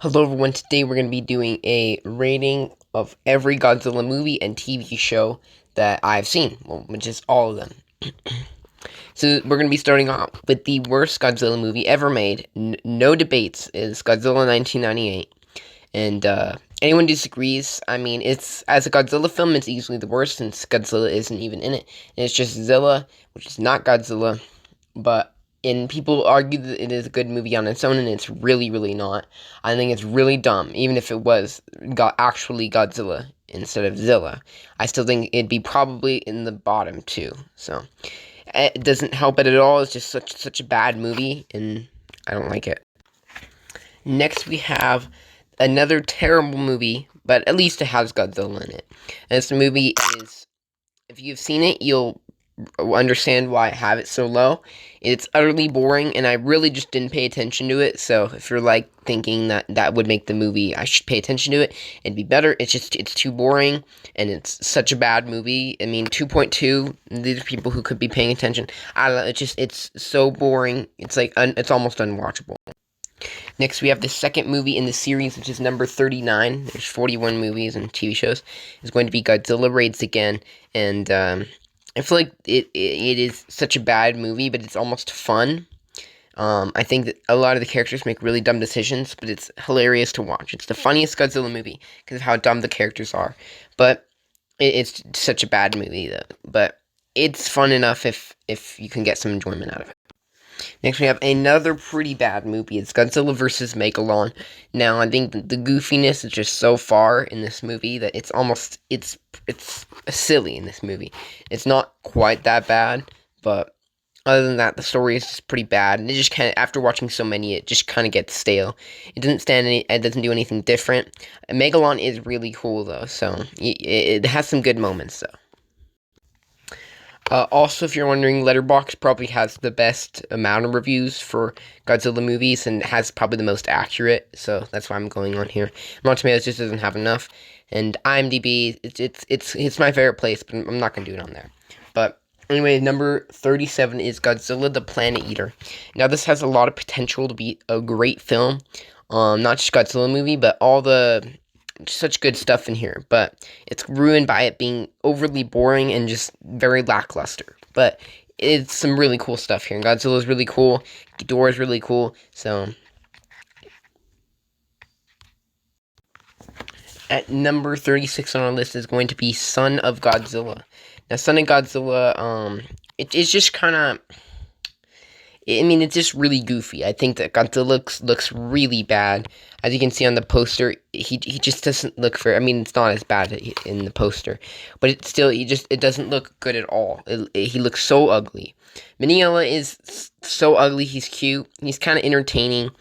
Hello everyone, today we're going to be doing a rating of every Godzilla movie and TV show that I've seen, which is all of them. So we're going to be starting off with the worst Godzilla movie ever made, no debates, is Godzilla 1998. And anyone disagrees, I mean, as a Godzilla film, it's easily the worst since Godzilla isn't even in it. And it's just Zilla, which is not Godzilla, and people argue that it is a good movie on its own, and it's really, really not. I think it's really dumb, even if it was actually Godzilla instead of Zilla. I still think it'd be probably in the bottom two. So it doesn't help it at all. It's just such a bad movie, and I don't like it. Next, we have another terrible movie, but at least it has Godzilla in it. And this movie is, if you've seen it, you'll understand why I have it so low. It's utterly boring, and I really just didn't pay attention to it. So if you're like thinking that would make the movie, I should pay attention to it, it'd be better. It's too boring, and it's such a bad movie. I mean, 2.2. These are people who could be paying attention. I don't know. It's so boring. It's like it's almost unwatchable. Next, we have the second movie in the series, which is number 39. There's 41 movies and TV shows. It's going to be Godzilla Raids Again, and I feel like it is such a bad movie, but it's almost fun. I think that a lot of the characters make really dumb decisions, but it's hilarious to watch. It's the funniest Godzilla movie because of how dumb the characters are. But it's such a bad movie, though. But it's fun enough if you can get some enjoyment out of it. Next, we have another pretty bad movie. It's Godzilla vs. Megalon. Now, I think the goofiness is just so far in this movie that it's silly in this movie. It's not quite that bad, but other than that, the story is just pretty bad. And it just kind of, after watching so many, it just kind of gets stale. It doesn't do anything different. Megalon is really cool though, so it has some good moments though. Also, if you're wondering, Letterboxd probably has the best amount of reviews for Godzilla movies and has probably the most accurate, so that's why I'm going on here. Rotten Tomatoes just doesn't have enough, and IMDb, it's my favorite place, but I'm not gonna do it on there. But anyway, number 37 is Godzilla the Planet Eater. Now, this has a lot of potential to be a great film, not just Godzilla movie, but all the such good stuff in here, but it's ruined by it being overly boring and just very lackluster. But it's some really cool stuff here. And Godzilla's really cool. Ghidorah's really cool. So at number 36 on our list is going to be Son of Godzilla. Now, Son of Godzilla, it's just kind of, I mean, it's just really goofy. I think that Godzilla looks really bad. As you can see on the poster, he just doesn't look fair. I mean, it's not as bad in the poster, but it doesn't look good at all. He looks so ugly. Minilla is so ugly. He's cute. He's kind of entertaining.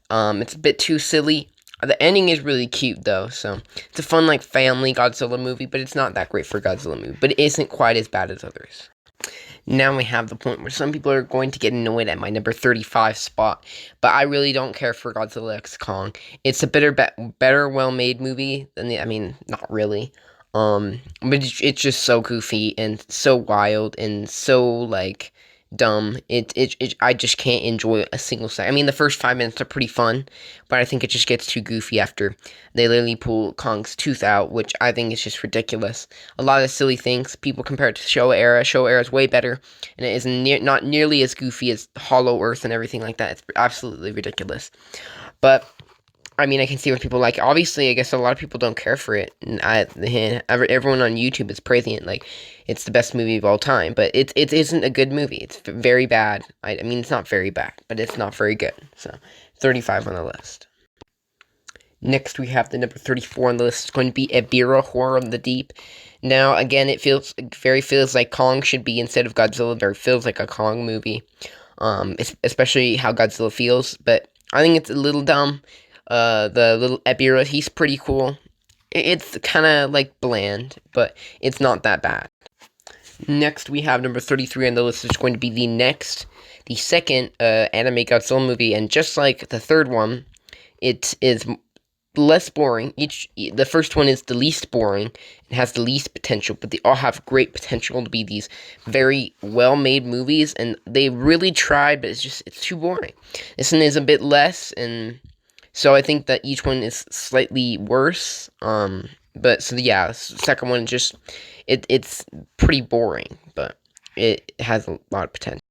It's a bit too silly. The ending is really cute though, so it's a fun like family Godzilla movie, but it's not that great for a Godzilla movie. But it isn't quite as bad as others. Now we have the point where some people are going to get annoyed at my number 35 spot, but I really don't care for Godzilla X Kong. It's a better well-made movie than not really. But it's just so goofy and so wild and so like dumb. I just can't enjoy a single second. I mean, the first 5 minutes are pretty fun, but I think it just gets too goofy after they literally pull Kong's tooth out, which I think is just ridiculous. A lot of silly things. People compare it to Showa Era. Showa Era is way better, and it is not nearly as goofy as Hollow Earth and everything like that. It's absolutely ridiculous. But I mean, I can see what people like. Obviously, I guess a lot of people don't care for it. And everyone on YouTube is praising it like it's the best movie of all time. But it isn't a good movie. It's very bad. I mean, it's not very bad, but it's not very good. So, 35 on the list. Next, we have the number 34 on the list. It's going to be Ebirah, Horror of the Deep. Now, again, it feels like Kong should be instead of Godzilla. It feels like a Kong movie, especially how Godzilla feels. But I think it's a little dumb. The little Ebirah, he's pretty cool. It's kind of like bland, but it's not that bad. Next, we have number 33 on the list, which is going to be the second anime Godzilla movie, and just like the third one, it is less boring. The first one is the least boring and has the least potential, but they all have great potential to be these very well-made movies, and they really tried, but it's too boring. This one is a bit less, and So I think that each one is slightly worse. But so yeah, the second one it's pretty boring, but it has a lot of potential.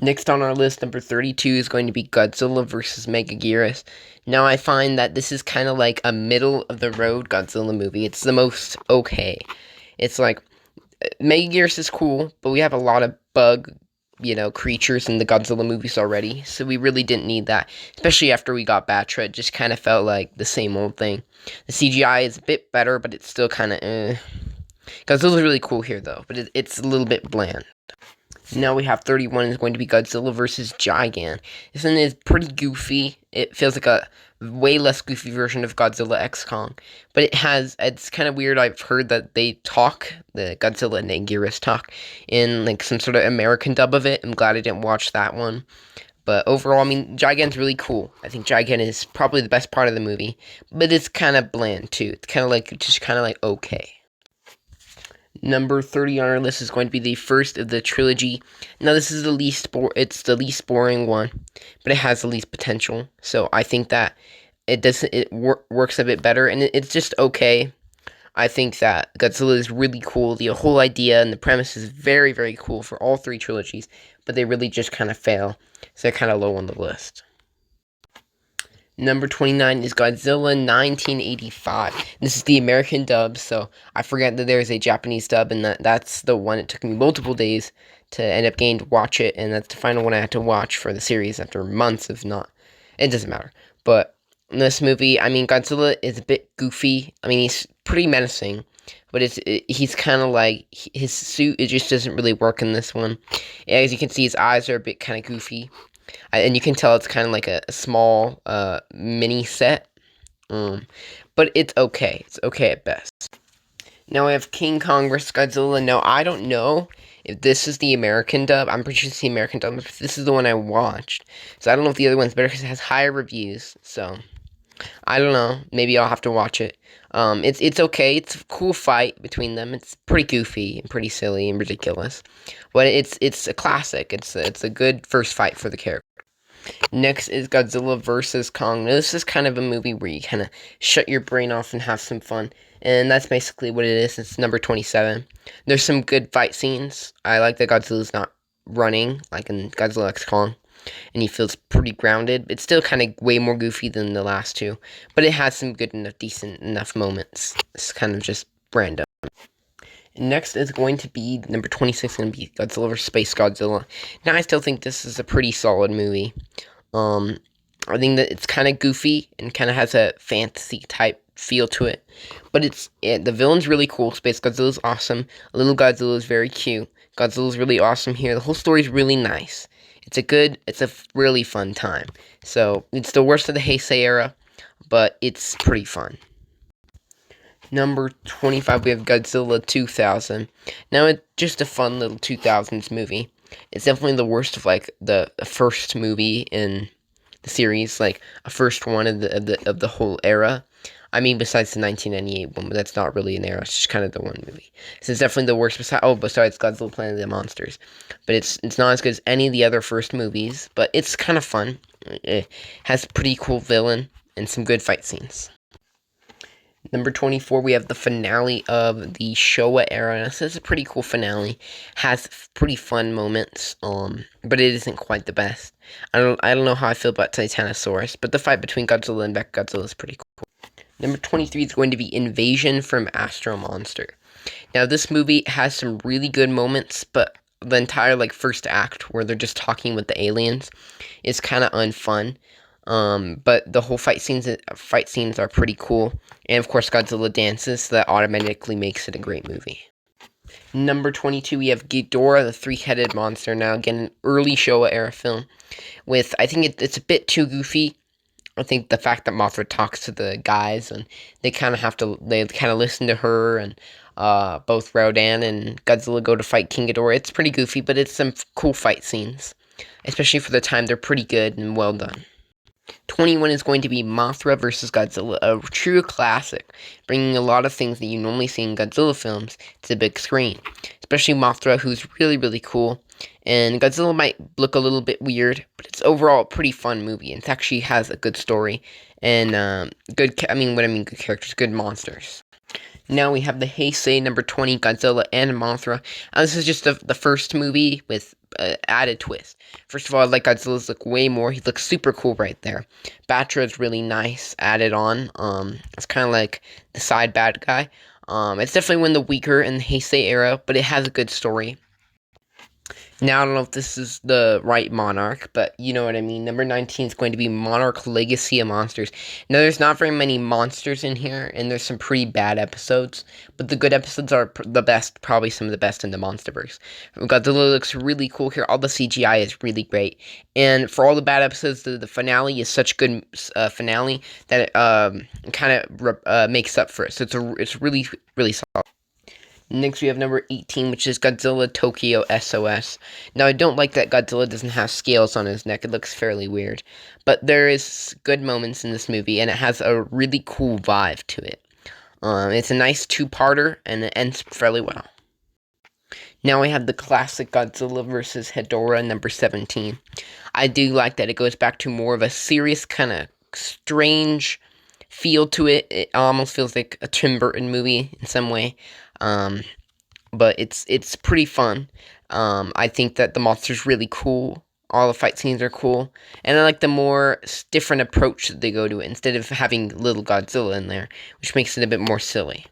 Next on our list, number 32 is going to be Godzilla vs. Megaguirus. Now I find that this is kind of like a middle of the road Godzilla movie. It's the most okay. It's like Megaguirus is cool, but we have a lot of bug, creatures in the Godzilla movies already, so we really didn't need that. Especially after we got Batra, it just kind of felt like the same old thing. The CGI is a bit better, but it's still kind of Godzilla's really cool here though, but it's a little bit bland. Now we have 31 is going to be Godzilla vs. Gigan. This one is pretty goofy. It feels like a way less goofy version of Godzilla X Kong. But it's kind of weird. I've heard that they talk, the Godzilla and Anguirus talk, in like some sort of American dub of it. I'm glad I didn't watch that one. But overall, I mean, Gigan's really cool. I think Gigan is probably the best part of the movie. But it's kind of bland too. It's kind of like okay. Number 30 on our list is going to be the first of the trilogy. Now this is the least boring one, but it has the least potential. So I think that works a bit better, and it's just okay. I think that Godzilla is really cool. The whole idea and the premise is very, very cool for all three trilogies, but they really just kind of fail. So they're kind of low on the list. Number 29 is Godzilla 1985. This is the American dub, so I forget that there is a Japanese dub, and that's the one it took me multiple days to end up getting to watch it, and that's the final one I had to watch for the series after months of not. It doesn't matter. But in this movie, I mean, Godzilla is a bit goofy. I mean, he's pretty menacing, but he's kind of like, his suit, it just doesn't really work in this one. As you can see, his eyes are a bit kind of goofy. And you can tell it's kind of like a small mini set. But it's okay. It's okay at best. Now we have King Kong vs. Godzilla. Now, I don't know if this is the American dub. I'm pretty sure it's the American dub. This is the one I watched. So I don't know if the other one's better because it has higher reviews. So, I don't know. Maybe I'll have to watch it. It's okay. It's a cool fight between them. It's pretty goofy and pretty silly and ridiculous. But it's a classic. It's a good first fight for the character. Next is Godzilla vs. Kong. Now, this is kind of a movie where you kind of shut your brain off and have some fun. And that's basically what it is. It's number 27. There's some good fight scenes. I like that Godzilla's not running, like in Godzilla X Kong. And he feels pretty grounded. It's still kind of way more goofy than the last two. But it has some good enough, decent enough moments. It's kind of just random. Next is going to be, number 26, going to be Godzilla vs. Space Godzilla. Now, I still think this is a pretty solid movie. I think that it's kind of goofy and kind of has a fantasy type feel to it. But the villain's really cool. Space Godzilla's awesome. Little Godzilla is very cute. Godzilla's really awesome here. The whole story's really nice. It's a really fun time. So, it's the worst of the Heisei era, but it's pretty fun. Number 25, we have Godzilla 2000. Now, it's just a fun little 2000s movie. It's definitely the worst of, like, the first movie in the series, like, a first one of the whole era. I mean, besides the 1998 one, but that's not really an era. It's just kind of the one movie. So it's definitely the worst. Besides Godzilla Planet of the Monsters, but it's not as good as any of the other first movies. But it's kind of fun. It has a pretty cool villain and some good fight scenes. Number 24, we have the finale of the Showa era. This is a pretty cool finale. Has pretty fun moments, but it isn't quite the best. I don't know how I feel about Titanosaurus, but the fight between Godzilla and Mechagodzilla is pretty cool. Number 23 is going to be Invasion from Astro Monster. Now, this movie has some really good moments, but the entire, first act, where they're just talking with the aliens, is kind of unfun. But the whole fight scenes are pretty cool. And, of course, Godzilla dances, so that automatically makes it a great movie. Number 22, we have Ghidorah, the three-headed monster. Now, again, an early Showa-era film. I think it's a bit too goofy. I think the fact that Mothra talks to the guys, and they kind of listen to her, and both Rodan and Godzilla go to fight King Ghidorah. It's pretty goofy, but it's some cool fight scenes. Especially for the time, they're pretty good and well done. 21 is going to be Mothra vs. Godzilla, a true classic, bringing a lot of things that you normally see in Godzilla films to the big screen. Especially Mothra, who's really, really cool. And Godzilla might look a little bit weird, but it's overall a pretty fun movie. It actually has a good story and good characters, good monsters. Now we have the Heisei number 20 Godzilla and Mothra. This is just the first movie with added twist. First of all, I like Godzilla's look way more. He looks super cool right there. Batra is really nice added on. It's kind of like the side bad guy. It's definitely one of the weaker in the Heisei era, but it has a good story. Now, I don't know if this is the right Monarch, but you know what I mean. Number 19 is going to be Monarch Legacy of Monsters. Now, there's not very many monsters in here, and there's some pretty bad episodes, but the good episodes are the best, probably some of the best in the Monsterverse. Godzilla looks really cool here. All the CGI is really great, and for all the bad episodes, the finale is such good finale that it kind of makes up for it. So it's really, really solid. Next, we have number 18, which is Godzilla Tokyo SOS. Now, I don't like that Godzilla doesn't have scales on his neck. It looks fairly weird. But there is good moments in this movie, and it has a really cool vibe to it. It's a nice two-parter, and it ends fairly well. Now we have the classic Godzilla vs. Hedorah, number 17. I do like that it goes back to more of a serious, kind of strange feel to it. It almost feels like a Tim Burton movie in some way. But it's pretty fun. I think that the monster's really cool. All the fight scenes are cool. And I like the more different approach that they go to it, instead of having little Godzilla in there, which makes it a bit more silly.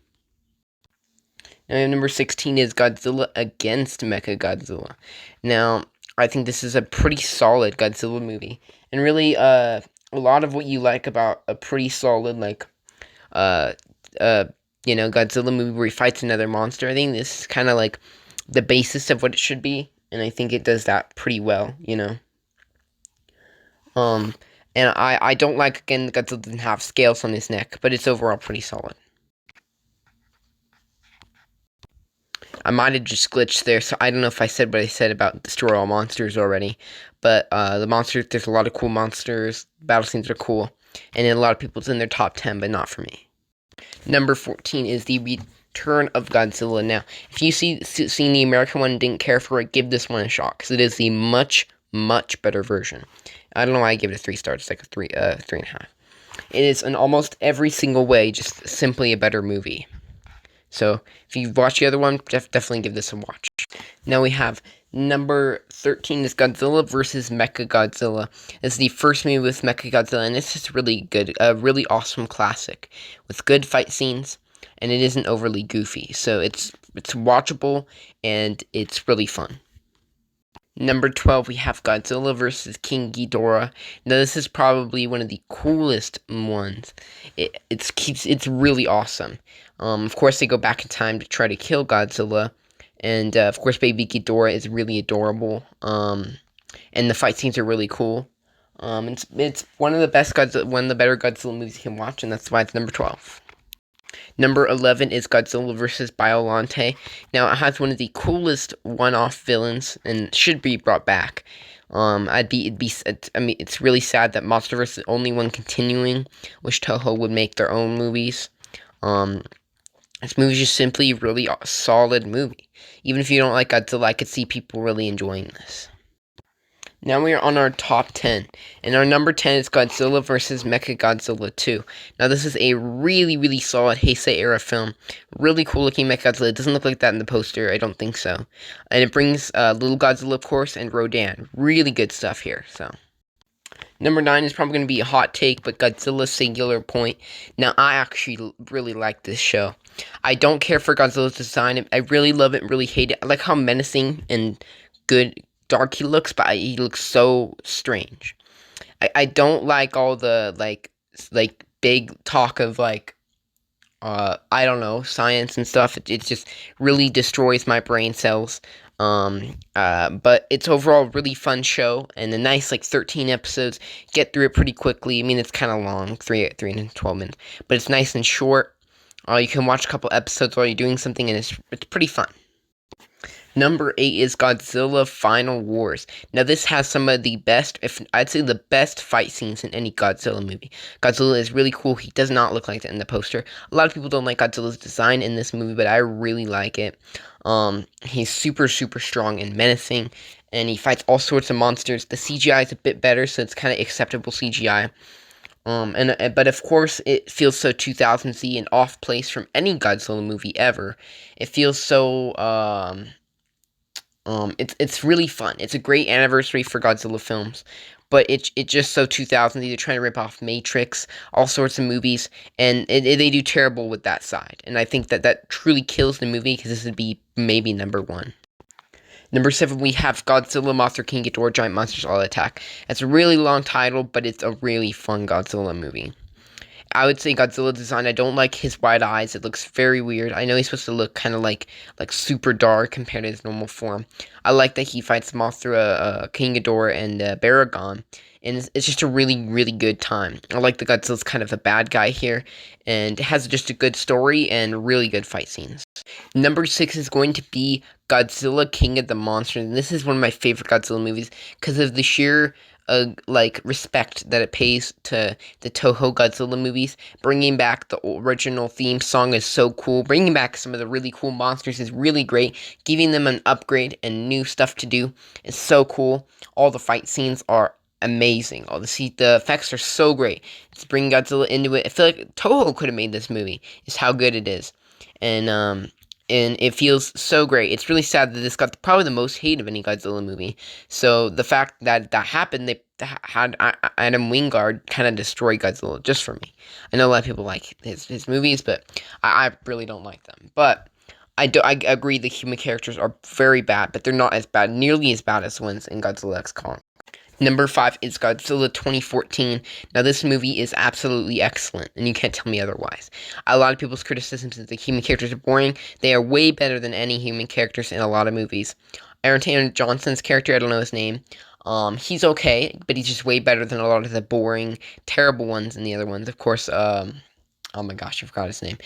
Now, number 16 is Godzilla against Mechagodzilla. Now, I think this is a pretty solid Godzilla movie. And really, a lot of what you like about a pretty solid, Godzilla movie where he fights another monster. I think this is kind of like the basis of what it should be, and I think it does that pretty well, And I don't like, again, Godzilla doesn't have scales on his neck, but it's overall pretty solid. I might have just glitched there, so I don't know if I said what I said about destroy all monsters already, but the monsters, there's a lot of cool monsters, battle scenes are cool, and a lot of people's in their top 10, but not for me. Number 14 is the Return of Godzilla. Now, if you seen the American one and didn't care for it, give this one a shot, because it is the much, much better version. I don't know why I gave it a 3 stars. It's like a 3.5. It is in almost every single way just simply a better movie. So, if you've watched the other one, definitely give this a watch. Now we have number 13 is Godzilla vs. Mechagodzilla. It's the first movie with Mechagodzilla, and this is really good, a really awesome classic with good fight scenes, and it isn't overly goofy. So it's watchable, and it's really fun. Number 12, we have Godzilla vs. King Ghidorah. Now, this is probably one of the coolest ones. It's really awesome. Of course, they go back in time to try to kill Godzilla, and of course, Baby Ghidorah is really adorable. And the fight scenes are really cool. It's one of the better Godzilla movies you can watch, and that's why it's number 12. Number 11 is Godzilla vs. Biollante. Now, it has one of the coolest one-off villains and should be brought back. It's really sad that MonsterVerse is the only one continuing. Wish Toho would make their own movies. This movie is just simply a really solid movie. Even if you don't like Godzilla, I could see people really enjoying this. Now we are on our top 10, and our number 10 is Godzilla vs. Mechagodzilla 2. Now this is a really, really solid Heisei era film. Really cool looking Mechagodzilla. It doesn't look like that in the poster, I don't think so. And it brings Little Godzilla, of course, and Rodan. Really good stuff here, so. Number 9 is probably going to be a hot take, but Godzilla Singular Point. Now, I actually really like this show. I don't care for Godzilla's design. I really love it and really hate it. I like how menacing and dark he looks, but he looks so strange. I don't like all the, like big talk of, I don't know, science and stuff. It just really destroys my brain cells. But it's overall a really fun show, and a nice, 13 episodes. Get through it pretty quickly. I mean, it's kind of long, 3 and 12 minutes, but it's nice and short. You can watch a couple episodes while you're doing something, and it's pretty fun. Number 8 is Godzilla Final Wars. Now, this has some of the best, if I'd say the best fight scenes in any Godzilla movie. Godzilla is really cool. He does not look like that in the poster. A lot of people don't like Godzilla's design in this movie, but I really like it. He's super, super strong and menacing, and he fights all sorts of monsters. The CGI is a bit better, so it's kind of acceptable CGI. But of course, it feels so 2000s-y and off place from any Godzilla movie ever. It feels so it's really fun. It's a great anniversary for Godzilla films, but it just so 2000s. They're trying to rip off Matrix, all sorts of movies, and they do terrible with that side. And I think that truly kills the movie because this would be maybe number 1. Number 7, we have Godzilla Mothra King Ghidorah Giant Monsters All Attack. It's a really long title, but it's a really fun Godzilla movie. I would say Godzilla design, I don't like his wide eyes. It looks very weird. I know he's supposed to look kind of like super dark compared to his normal form. I like that he fights Mothra, King Ghidorah, and Baragon. And it's just a really, really good time. I like that Godzilla's kind of a bad guy here. And it has just a good story and really good fight scenes. Number 6 is going to be Godzilla King of the Monsters. And this is one of my favorite Godzilla movies because of the sheer respect that it pays to the Toho Godzilla movies. Bringing back the original theme song is so cool. Bringing back some of the really cool monsters is really great. Giving them an upgrade and new stuff to do is so cool. All the fight scenes are amazing. The effects are so great. It's bringing Godzilla into it. I feel like Toho could have made this movie. Is how good it is, and it feels so great. It's really sad that this got probably the most hate of any Godzilla movie. So the fact that happened, they had Adam Wingard kind of destroy Godzilla just for me. I know a lot of people like his movies, but I really don't like them. But I agree the human characters are very bad, but they're not as bad, nearly as bad as the ones in Godzilla X Kong. Number 5 is Godzilla 2014. Now, this movie is absolutely excellent, and you can't tell me otherwise. A lot of people's criticisms is the human characters are boring. They are way better than any human characters in a lot of movies. Aaron Taylor Johnson's character, I don't know his name. He's okay, but he's just way better than a lot of the boring, terrible ones in the other ones. Of course, oh my gosh, I forgot his name.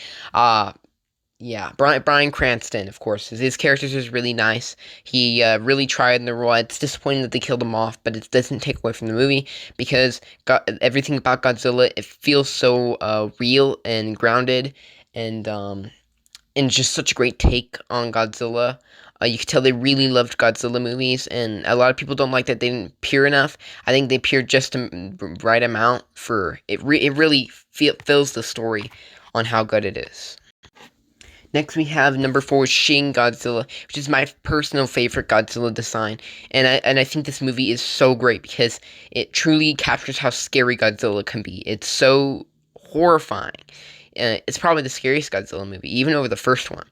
Yeah, Bryan Cranston, of course. His character is really nice. He really tried in the role. It's disappointing that they killed him off, but it doesn't take away from the movie because everything about Godzilla, it feels so real and grounded, and just such a great take on Godzilla. You can tell they really loved Godzilla movies, and a lot of people don't like that they didn't peer enough. I think they peered just the right amount for it. It really fills the story on how good it is. Next, we have number 4, Shin Godzilla, which is my personal favorite Godzilla design, and I think this movie is so great because it truly captures how scary Godzilla can be. It's so horrifying. It's probably the scariest Godzilla movie, even over the first one.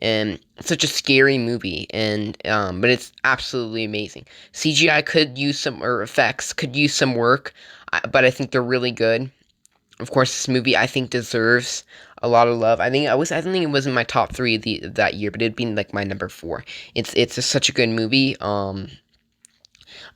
And it's such a scary movie, but it's absolutely amazing. CGI could use or effects could use some work, but I think they're really good. Of course, this movie I think deserves a lot of love. I don't think it was in my top 3 that year, but it'd be like my number 4. It's such a good movie.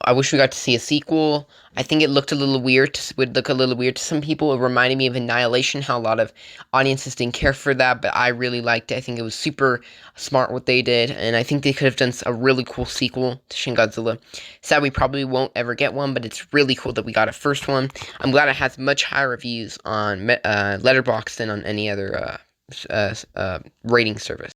I wish we got to see a sequel. I think it looked a little weird. Would look a little weird to some people. It reminded me of Annihilation, how a lot of audiences didn't care for that, but I really liked it. I think it was super smart what they did, and I think they could have done a really cool sequel to Shin Godzilla. Sad we probably won't ever get one, but it's really cool that we got a first one. I'm glad it has much higher reviews on Letterboxd than on any other rating service.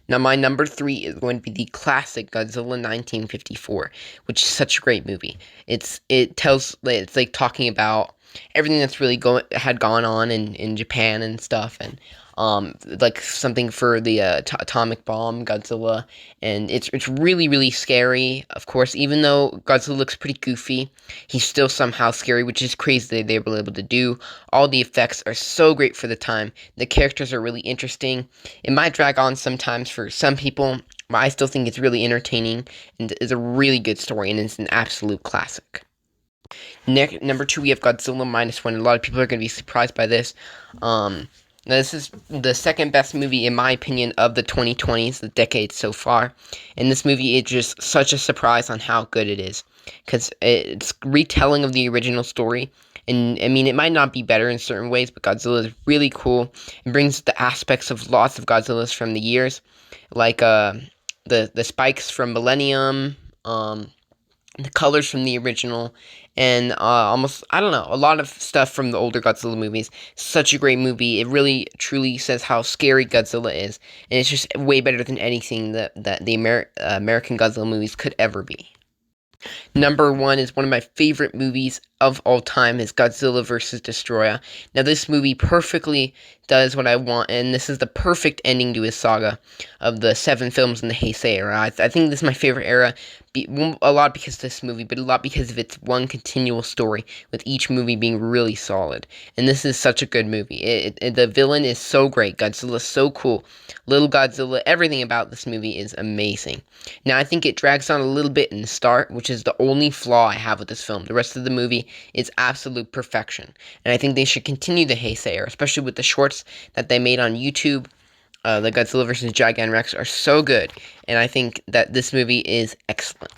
Now, my number 3 is going to be the classic Godzilla 1954, which is such a great movie. It's like talking about everything that's really had gone on in Japan and stuff, and like something for the atomic bomb, Godzilla, and it's really, really scary. Of course, even though Godzilla looks pretty goofy, he's still somehow scary, which is crazy that they were able to do. All the effects are so great for the time. The characters are really interesting. It might drag on sometimes for some people, but I still think it's really entertaining and is a really good story, and it's an absolute classic. Number 2, we have Godzilla Minus One. A lot of people are going to be surprised by this. Now, this is the second best movie, in my opinion, of the 2020s, the decade so far. And this movie is just such a surprise on how good it is. Because it's retelling of the original story. And, I mean, it might not be better in certain ways, but Godzilla is really cool. It brings the aspects of lots of Godzillas from the years. Like the spikes from Millennium, the colors from the original, and almost, I don't know, a lot of stuff from the older Godzilla movies. Such a great movie. It really truly says how scary Godzilla is, and it's just way better than anything that the American Godzilla movies could ever be. Number one is one of my favorite movies of all time is Godzilla vs. Destroyer. Now this movie perfectly does what I want, and this is the perfect ending to his saga of the 7 films in the Heisei era. I think this is my favorite era, a lot because of this movie, but a lot because of its one continual story, with each movie being really solid. And this is such a good movie. The villain is so great. Godzilla's so cool. Little Godzilla, everything about this movie is amazing. Now I think it drags on a little bit in the start, which is the only flaw I have with this film. The rest of the movie is absolute perfection. And I think they should continue the Heisei era, especially with the shorts that they made on YouTube. The Godzilla vs. Gigantrex are so good, and I think that this movie is excellent.